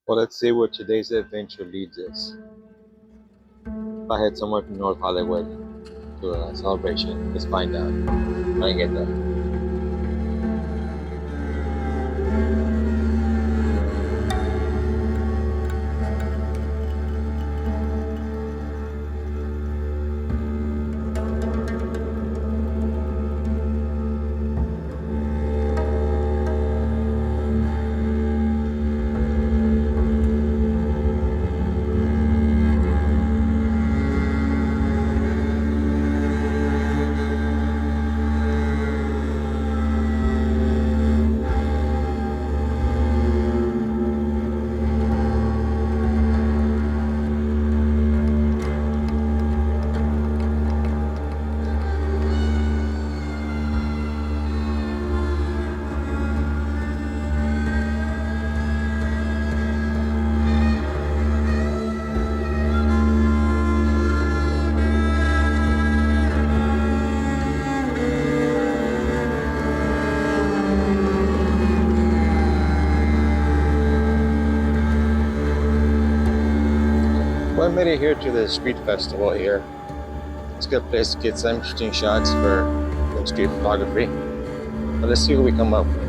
Well, let's see where today's adventure leads us. If I head somewhere to North Hollywood to a celebration, let's find out when I get there. Well, I made it here to the street festival here. It's a good place to get some interesting shots for street photography. But let's see what we come up with.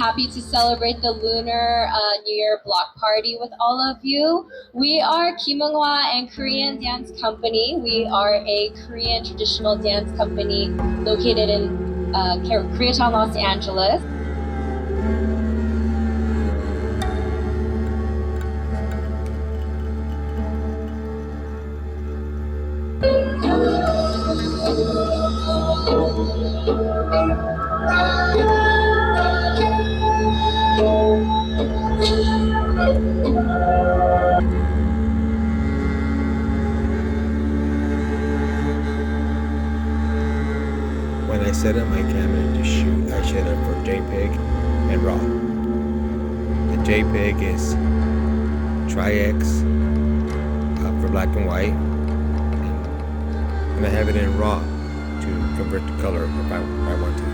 Happy to celebrate the Lunar New Year block party with all of you. We are Kim Hwa and Korean Dance Company. We are a Korean traditional dance company located in Koreatown, Los Angeles. When I set up my camera to shoot, I set up for JPEG and RAW. The JPEG is Tri-X for black and white, and I have it in RAW to convert to color if I want to.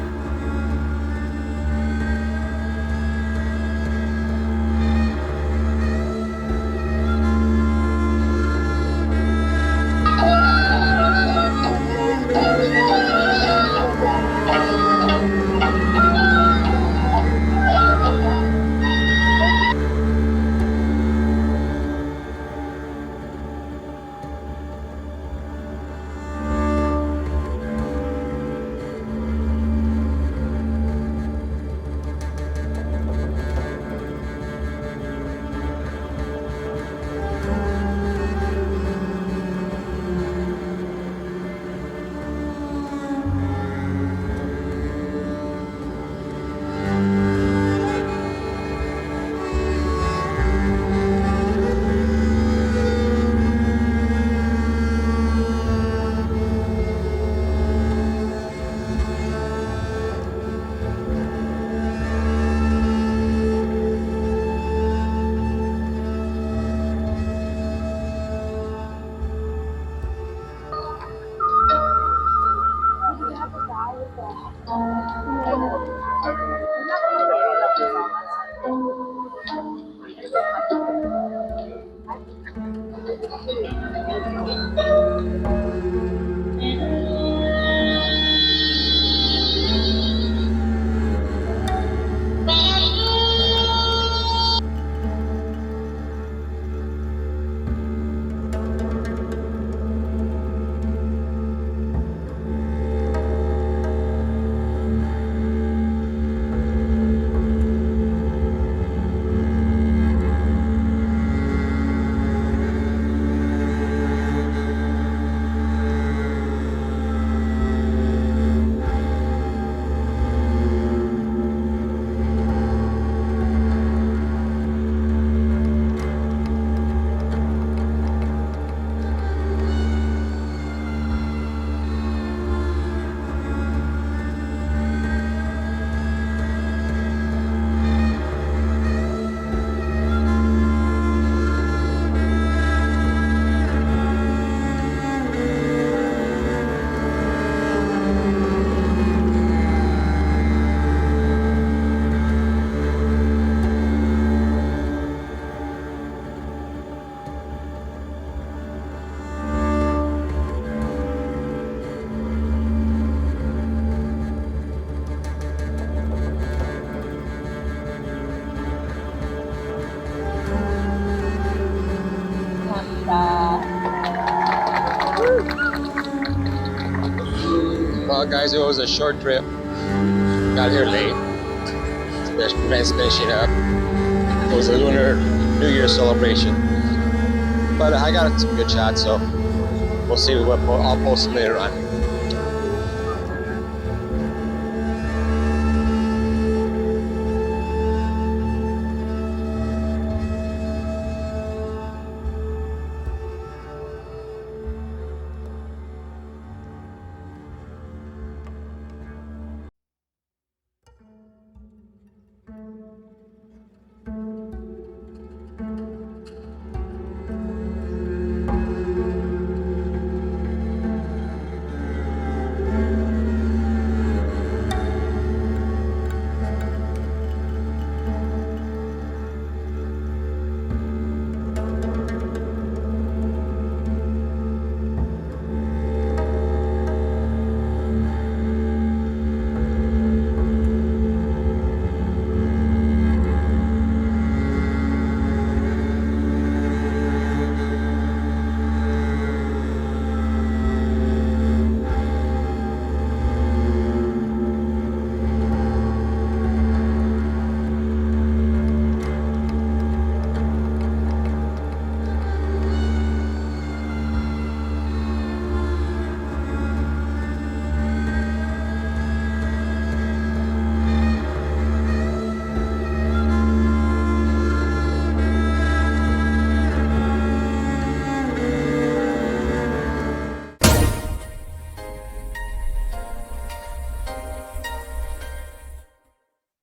Well, guys, it was a short trip. Got here late. The event's finishing up. It was a Lunar New Year celebration. But I got some good shots, so we'll see what I'll post them later on.